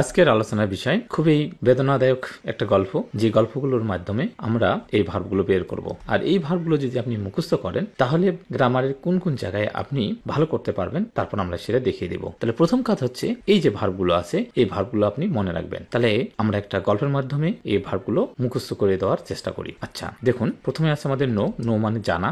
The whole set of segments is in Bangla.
আজকের আলোচনার বিষয় খুবই বেদনাদায়ক একটা গল্প, যে গল্পগুলোর মাধ্যমে আমরা এই ভার্বগুলো বের করব। আর এই ভার্বগুলো যদি আপনি মুখস্থ করেন তাহলে গ্রামারের কোন কোন জায়গায় আপনি ভালো করতে পারবেন, তারপর আমরা সেটা দেখিয়ে দেব। তাহলে প্রথম কাজ হচ্ছে এই যে ভার্বগুলো আছে এই ভার্বগুলো আপনি মনে রাখবেন। তাহলে আমরা একটা গল্পের মাধ্যমে এই ভার্বগুলো মুখস্থ করে দেওয়ার চেষ্টা করি। আচ্ছা দেখুন, প্রথমে আছে আমাদের নো। নো মানে জানা।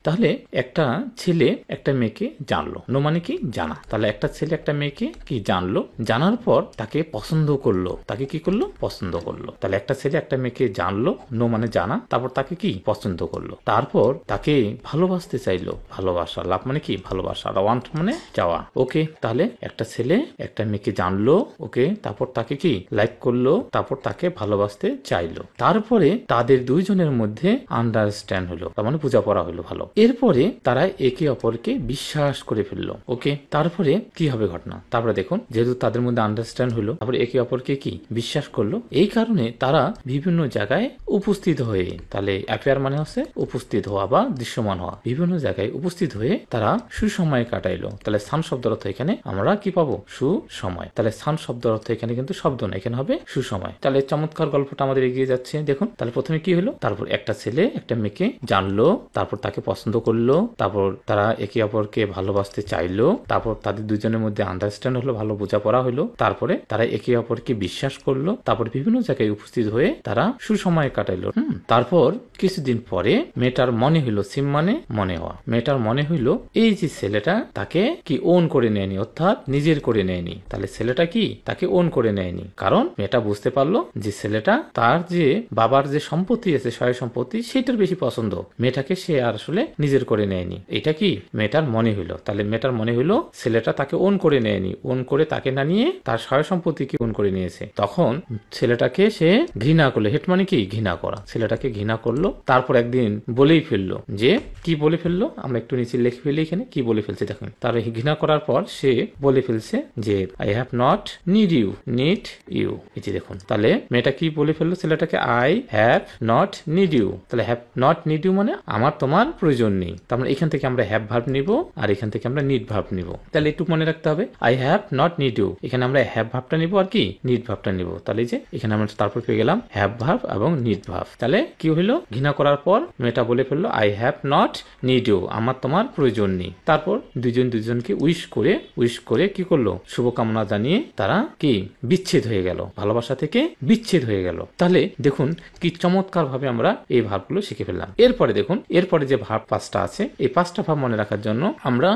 তাহলে একটা ছেলে একটা মেয়েকে জানলো। নো মানে কি? জানা। তাহলে একটা ছেলে একটা মেয়েকে কি জানলো, জানার পর তাকে পছন্দ করলো। তাকে কি করলো? পছন্দ করলো। তাহলে একটা ছেলে একটা মেয়েকে জানলো, নো মানে জানা, তারপর তাকে কি পছন্দ করলো, তারপর তাকে ভালোবাসতে চাইলো। ভালোবাসা, লাভ মানে কি? ভালোবাসা। আর ওয়ান্ট মানে চাওয়া। ওকে, তাহলে একটা ছেলে একটা মেয়েকে জানলো, ওকে, তারপর তাকে কি লাইক করলো, তারপর তাকে ভালোবাসতে চাইলো, তারপরে তাদের দুইজনের মধ্যে আন্ডারস্ট্যান্ড হলো, তার মানে বোঝাপড়া হলো ভালো। এরপরে তারা একে অপরকে বিশ্বাস করে ফেললো। ওকে, তারপরে কি হবে ঘটনা? তারপরে দেখুন, যেহেতু তাদের মধ্যে আন্ডারস্ট্যান্ড হলো, তারপরে একে অপরকে কি বিশ্বাস করলো, এই কারণে তারা বিভিন্ন জায়গায় উপস্থিত হয়ে, তাহলে অ্যাপিয়ার মানে হচ্ছে উপস্থিত হওয়া বা দৃশ্যমান হওয়া, বিভিন্ন জায়গায় উপস্থিত হয়ে তারা সুসময় কাটাইলো। তাহলে স্থান শব্দের অর্থ এখানে আমরা কি পাবো? সুসময়। তাহলে স্থান শব্দের অর্থ এখানে কিন্তু শব্দ না, এখানে হবে সুসময়। তাহলে চমৎকার গল্পটা আমাদের এগিয়ে যাচ্ছে। দেখুন, তাহলে প্রথমে কি হলো? তারপর একটা ছেলে একটা মেয়েকে জানলো, তারপর তাকে পছন্দ করলো, তারপর তারা একে অপরকে ভালোবাসতে চাইলো, তারপর তাদের দুজনের মধ্যে আন্ডারস্ট্যান্ড হলো, ভালো বোঝাপড়া হলো, তারপরে তারা একে অপরকে বিশ্বাস করলো, তারপর বিভিন্ন জায়গায় উপস্থিত হয়ে তারা সুসময় কাটাইলো। তারপর কিছুদিন পরে মেয়েটার মনে হইলো, সিম মানে মনে হওয়া, মেয়েটার মনে হইলো এই যে ছেলেটা তাকে কি ওন করে নেয়নি, অর্থাৎ নিজের করে নেয়নি। তাহলে ছেলেটা কি তাকে ওন করে নেয়নি, কারণ মেয়েটা বুঝতে পারলো যে ছেলেটা তার যে বাবার যে সম্পত্তি আছে, সয় সম্পত্তি, সেটার বেশি পছন্দ, মেয়েটাকে সে আর আসলে নিজের করে নেয়নি। এটা কি মেয়েটার মনে হইলো। তাহলে মেয়েটার মনে হইলো ছেলেটা তাকে ওন করে নেয়নি, ওন করে তাকে না নিয়ে তার সয় সম্পত্তিকে ওন করে নিয়েছে। তখন ছেলেটাকে সে ঘৃণা করলো। হেট মানে কি? ঘৃণা করা। ছেলেটাকে ঘৃণা করলো, তারপর একদিন বলেই ফেললো। যে কি বলে ফেললো আমরা একটু নিচে লিখে ফেলি, এখানে কি বলে ফেলছে দেখুন। তার ঘৃণা করার পর সে বলে ফেলছে যে I have not need you, need you. এই যে দেখুন, তাহলে মেয়েটা কি বলে ফেললো ছেলেটাকে? I have not need you. তাহলে হ্যাভ নট নিড ইউ মানে আমার তোমার প্রয়োজন নেই। তার মানে এখান থেকে আমরা হ্যাভ ভার্ব নিব, আর এখান থেকে আমরা নিড ভার্ব নিব। তাহলে একটু মনে রাখতে হবে, I have not need you, এখানে আমরা হ্যাভ ভার্বটা নিব আর কি নিড ভার্বটা নিব। তাহলে যে এখানে আমরা তারপর পেয়ে গেলাম হ্যাভ ভার্ব এবং নিড ভার্ব। তাহলে কি হইলো? ঘৃণা করার পর মেয়েটা বলে ফেললো I have not need you, আমার তোমার প্রয়োজন নেই। তারপর দুজনকে উইশ করে কি করলো? শুভকামনা জানিয়ে তারা কি বিচ্ছেদ হয়ে গেল, ভালোবাসা থেকে বিচ্ছেদ হয়ে গেল। তাহলে দেখুন কি চমৎকার ভাবে আমরা এই ভার্বগুলো শিখে ফেললাম। এরপরে দেখুন, এরপরে যে ভার্ব পাঁচটা আছে, এই পাঁচটা ভার্ব মনে রাখার জন্য আমরা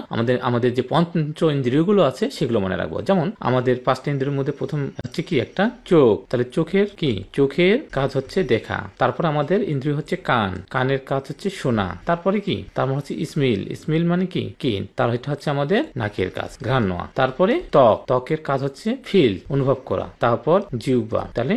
আমাদের যে পঞ্চ ইন্দ্রিয়গুলো আছে সেগুলো মনে রাখবো। যেমন আমাদের পাঁচটা ইন্দ্রিয়ের মধ্যে প্রথম হচ্ছে কি একটা চোখ। তাহলে চোখের কি? চোখের কাজ হচ্ছে দেখা। তারপর আমাদের ইন্দ্রিয় হচ্ছে কান, কানের কাজ হচ্ছে শোনা। তারপরে কি? তারপর হচ্ছে স্মেল, স্মেল মানে কি? তার হচ্ছে আমাদের নাকের কাজ, ঘ্রাণ নেওয়া। তারপরে ত্বক, ত্বকের কাজ হচ্ছে ফিল, অনুভব করা। তারপর জিহ্বা, তাহলে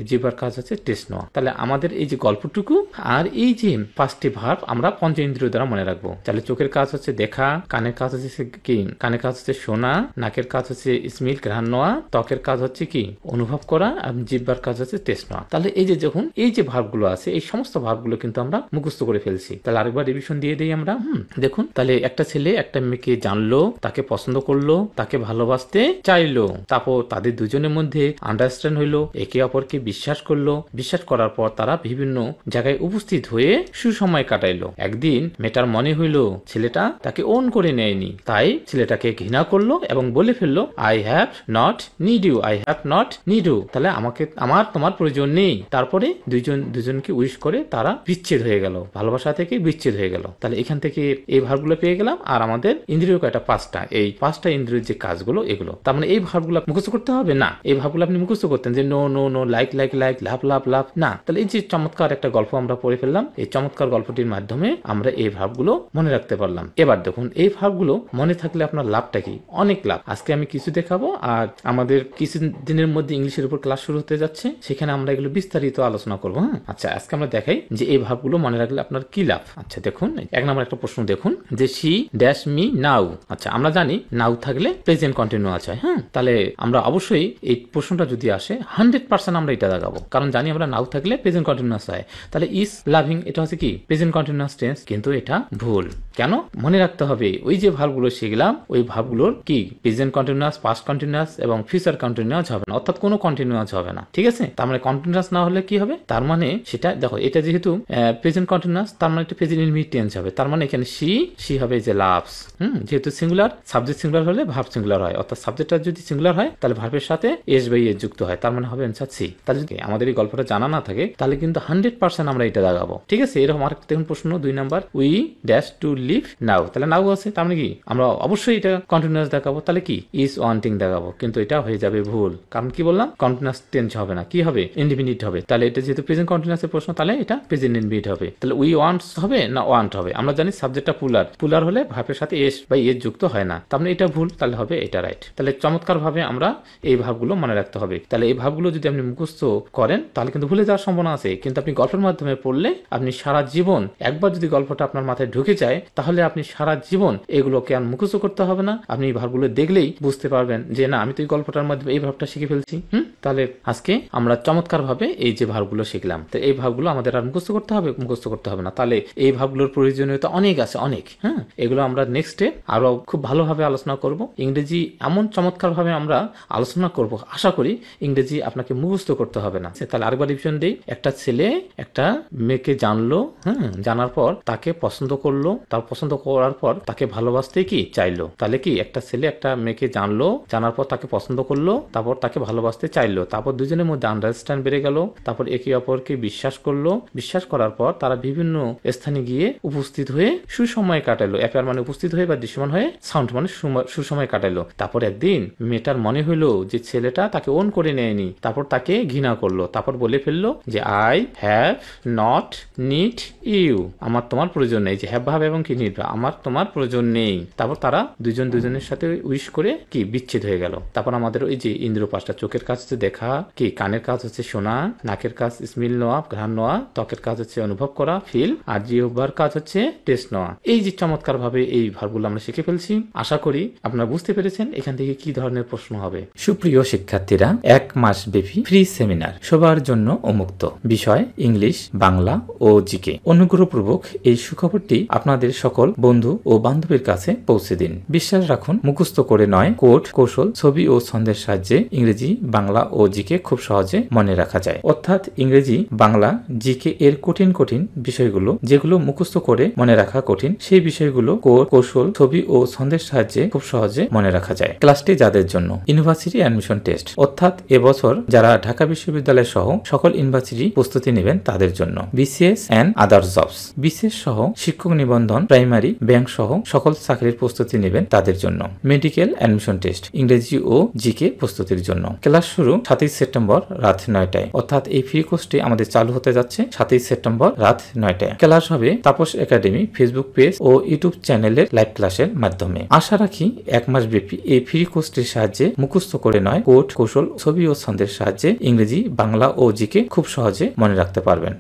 জিহ্বার কাজ হচ্ছে টেস্ট নেওয়া। তাহলে আমাদের এই যে গল্পটুকু আর এই যে পাঁচটি ভার্ব আমরা পঞ্চ ইন্দ্রিয় দ্বারা মনে রাখবো। তাহলে চোখের কাজ হচ্ছে দেখা, কানের কাজ হচ্ছে কি? কানের কাজ হচ্ছে শোনা, নাকের কাজ হচ্ছে স্মেল, ঘ্রাণ নেওয়া, ত্বকের কাজ হচ্ছে কি? অনুভব করা, আর জিহ্বার কাজ হচ্ছে টেস্ট নেওয়া। তাহলে এই যে যখন এই যে ভার্বগুলো আছে, এই সমস্ত ভার্বগুলো কিন্তু আমরা মুখস্থ করে ফেলছি। তাহলে আরেকবার রিভিশন দিয়ে দিই আমরা। দেখুন, তাহলে একটা ছেলে একটা মেয়েকে জানলো, তাকে পছন্দ করলো, তাকে ভালোবাসতে চাইলো, তারপর তাদের দুজনের মধ্যে আন্ডারস্ট্যান্ড হইলো, একে অপরকে বিশ্বাস করলো, বিশ্বাস করার পর তারা বিভিন্ন জায়গায় উপস্থিত হয়ে সুসময় কাটাইলো। একদিন মেয়েটার মনে হইলো ছেলেটা তাকে ওন করে নেয়নি, তাই ছেলেটাকে ঘৃণা করলো এবং বলে ফেললো I have not need you, I have not need you, তাহলে আমার তোমার প্রয়োজন নেই। তারপরে দুজনকে উইশ করে তারা বিচ্ছেদ হয়ে গেল, ভালোবাসা থেকে বিচ্ছেদ হয়ে গেল। তাহলে এখান থেকে এই ভার্বগুলো পেয়ে গেলাম। আর আমাদের ইন্দ্রিয় কয়টা? পাঁচটা। এই পাঁচটা ইন্দ্রিয়ের যে কাজগুলো এগুলো, তার মানে এই ভার্বগুলো মুখস্থ করতে হবে না। এই ভার্বগুলো আপনি মুখস্থ করতেন যে no no no, like like like, love love love, না। তাহলে এই যে চমৎকার একটা গল্প আমরা পড়ে ফেললাম, এই চমৎকার গল্পটির মাধ্যমে আমরা এই ভার্বগুলো মনে রাখতে পারলাম। এবার দেখুন, এই ভার্বগুলো মনে থাকলে আপনার লাভটা কি? অনেক লাভ। আজকে আমি কিছু দেখাবো, আর আমাদের কিছু দিনের মধ্যে ইংলিশের উপর ক্লাস শুরু হতে যাচ্ছে, সেখানে আমরা এগুলো বিস্তারিত আলোচনা করবো। আচ্ছা, আজকে আমরা দেখাই যে এই ভার্বগুলো মনে রাখলে আপনার কি লাভ। আচ্ছা দেখুন, এক নম্বর একটা প্রশ্ন দেখুন যে শি ড্যাশ মি নাও। আচ্ছা, আমরা জানি নাও থাকলে প্রেজেন্ট কন্টিনিউয়াস হয়। তাহলে আমরা অবশ্যই এই প্রশ্নটা যদি আসে 100% আমরা এটা দেখাবো, কারণ জানি আমরা নাও থাকলে প্রেজেন্ট কন্টিনিউয়াস হয়। তাহলে ইজ লাভিং, এটা হচ্ছে কি? প্রেজেন্ট কন্টিনিউয়াস টেন্স, কিন্তু এটা ভুল। কেন? মনে রাখতে হবে ওই যে ভার্বগুলো শিখলাম, ওই ভার্বগুলোর কি প্রেজেন্ট কন্টিনিউয়াস, পাস্ট কন্টিনিউয়াস এবং ফিউচার ফিউচার কন্টিনিউয়াস হবে না, অর্থাৎ কোনো কন্টিনিউয়াস হবে না। ঠিক আছে, তার মানে কন্টিনিউয়াস না হলে কি হবে, তার মানে সেটা দেখো, এটা যেহেতু প্রেজেন্ট কন্টিনিউয়াস, তার মানে একটা প্রেজেন্ট ইনডিফিনিট টেন্স হবে। তার মানে এখানে সি হবে যে লাভস। যেহেতু সিঙ্গুলার, সাবজেক্ট সিঙ্গুলার হলে ভার্ব সিঙ্গুলার হয়, অর্থাৎ সাবজেক্টটা যদি সিঙ্গুলার হয় তাহলে ভার্বের সাথে এস বাই এস যুক্ত হয়, তার মানে হবে অ্যান্সার সি। তাহলে যদি আমাদের এই গল্পটা জানা না থাকে তাহলে কিন্তু 100% আমরা এটা দেখাবো। ঠিক আছে, এরকম আরেকটা দেখুন প্রশ্ন 2 number, we dash to live now, তাহলে নাও আছে, তার মানে কি আমরা অবশ্যই এটা কন্টিনিউয়াস দেখাবো, তাহলে কি ইজ ওয়ান্টিং দেখাবো, কিন্তু এটা হয়ে যাবে ভুল। কারণ কি বললাম, কন্টিনিউয়াস টেন্স হবে না, কি হবে, ইনডিফিনিট হবে। তাহলে এটা যেহেতু প্রেজেন্ট কন্টিনিউয়াসের প্রশ্ন, তাহলে এটা প্রেজেন্ট ইনডিফিনিট হবে। তাহলে উই ওয়ান্টস হবে না ওয়ান্ট হবে, আমরা জানি সাবজেক্টটা পুলার হলে ভার্বের সাথে এস বা এস যুক্ত হয় না, তার মানে এটা ভুল, তাহলে হবে এটা রাইট। তাহলে চমৎকার ভাবে আমরা এই ভাবগুলো মনে রাখতে হবে। তাহলে এই ভাবগুলো যদি আপনি মুখস্থ করেন তাহলে কিন্তু ভুলে যাওয়ার সম্ভাবনা আছে, কিন্তু আপনি গল্পের মাধ্যমে পড়লে আপনি সারা জীবন, একবার যদি গল্পটা আপনার মাথায় ঢুকে যায় তাহলে আপনি সারা জীবন এগুলোকে আর মুখস্থ করতে হবে না। আপনি এই ভাবগুলো দেখলেই বুঝতে পারবেন যে না, আমি তো এই গল্পটার মাধ্যমে এই ভাবটা শিখে ফেলছি। তাহলে আজকে আমরা চমৎকার ভাবে এই যে ভাবগুলো শিখলাম, তো এই ভাবগুলো আমাদের আর মুখস্থ করতে হবে না। তাহলে এই ভাবগুলোর প্রয়োজনীয়তা অনেক আছে, অনেক। এগুলো আমরা নেক্সটে আরো খুব ভালোভাবে আলোচনা করব। ইংরেজি এমন চমৎকার ভাবে আমরা আলোচনা করব, আশা করি ইংরেজি আপনাকে মুখস্থ করতে হবে না। তাহলে আরেকবার রিভিশন দেই, একটা ছেলে একটা মেয়েকে জানলো, জানার পর তাকে পছন্দ করলো, তার পছন্দ করার পর তাকে ভালোবাসতে কি চাইলো। তাহলে কি একটা ছেলে একটা মেয়েকে জানলো, জানার পর তাকে পছন্দ করলো, তারপর তাকে ভালোবাসতে চাইলো, তারপর দুজনের মধ্যে আন্ডারস্ট্যান্ড বেড়ে গেল, তারপর একে অপরকে বিশ্বাস করলো, বিশ্বাস করার পর তারা বিভিন্ন স্থানে গিয়ে উপস্থিত হয়ে সুসময় কাটালো। অ্যাপিয়ার মানে উপস্থিত হয়ে বা দৃশ্যমান হয়ে, সাউন্ড মানে সুসময় কাটালো। তারপর একদিন মেয়েটার মনে হইলো যে ছেলেটা তাকে ওন করে নেয়নি, তারপর তাকে ঘৃণা করলো, তারপর বলে ফেললো যে I have not need you, আমার তোমার প্রয়োজন নেই। যে হ্যাভ ভাব এবং কি নিড, আমার তোমার প্রয়োজন নেই। তারপর তারা দুজনের সাথে উইশ করে কি বিচ্ছেদ হয়ে গেল। তারপর আমাদের ওই যে ইন্দ্র পাঁচটা, চোখের কাজ হচ্ছে দেখা, কি কানের কাজ হচ্ছে শোনা, নাকের কাজ স্মেল নেওয়া, ঘ্রাণ নেওয়া, ত্বকের কাজ হচ্ছে অনুভব করা ফিল, আর জিহ্বার কাজ হচ্ছে টেস্ট নেওয়া। এই যে চমৎকার ভাবে এই ভাবগুলো আমরা শিখে ফেলছি, আশা করি আপনারা বুঝতে পেরেছেন এখান থেকে কি ধরনের প্রশ্ন হবে। সুপ্রিয় শিক্ষার্থীরা, 1 মাস ব্যাপী ফ্রি সেমিনার সবার জন্য উন্মুক্ত, বিষয় ইংলিশ, বাংলা ও জিকে। অনুগ্রহপূর্বক এই সুখবরটি আপনাদের সকল বন্ধু ও বান্ধবীর কাছে পৌঁছে দিন। বিশ্বাস রাখুন, মুখস্থ করে নয়, কোড, কৌশল, ছবি ও ছন্দের সাহায্যে ইংরেজি, বাংলা ও জিকে খুব সহজে মনে রাখা যায়। অর্থাৎ ইংরেজি, বাংলা, জিকে এর কঠিন বিষয়গুলো যেগুলো মুখস্থ করে মনে রাখা কঠিন, সেই বিষয়গুলো কোড, কৌশল, ছবি ও ছন্দের সাহায্যে খুব সহজে মনে রাখা যায়। ক্লাসটি যাদের জন্য, ইউনিভার্সিটি অ্যাডমিশন টেস্ট, অর্থাৎ এবছর যারা ঢাকা বিশ্ববিদ্যালয় সহ সকল ইউনিভার্সিটি প্রস্তুতি নেবেন তাদের জন্য, BCS and other jobs, BCS সহ শিক্ষক নিবন্ধন, প্রাইমারি, ব্যাংক সহ সকল চাকরির প্রস্তুতি নেবেন তাদের জন্য, মেডিকেল অ্যাডমিশন টেস্ট, ইংরেজি ও জিকে প্রস্তুতির জন্য। ক্লাস শুরু 7 সেপ্টেম্বর রাত 9টায়, অর্থাৎ এই ফ্রি কোর্সটি আমাদের চালু হতে যাচ্ছে 7 সেপ্টেম্বর রাত 9টায়। ক্লাস হবে তাপস একাডেমি ফেসবুক পেজ ও ইউটিউব চ্যানেলের লাইভ ক্লাসের মাধ্যমে। আশা রাখি 1 মাস ব্যাপী এই ফ্রি কোর্সটির সাহায্যে মুখস্থ করে নয়, কোড, কৌশল, ছবি ও ছন্দের সাহায্যে ইংরেজি, বাংলা ও জিকে খুব সহজে মনে রাখতে পারবেন।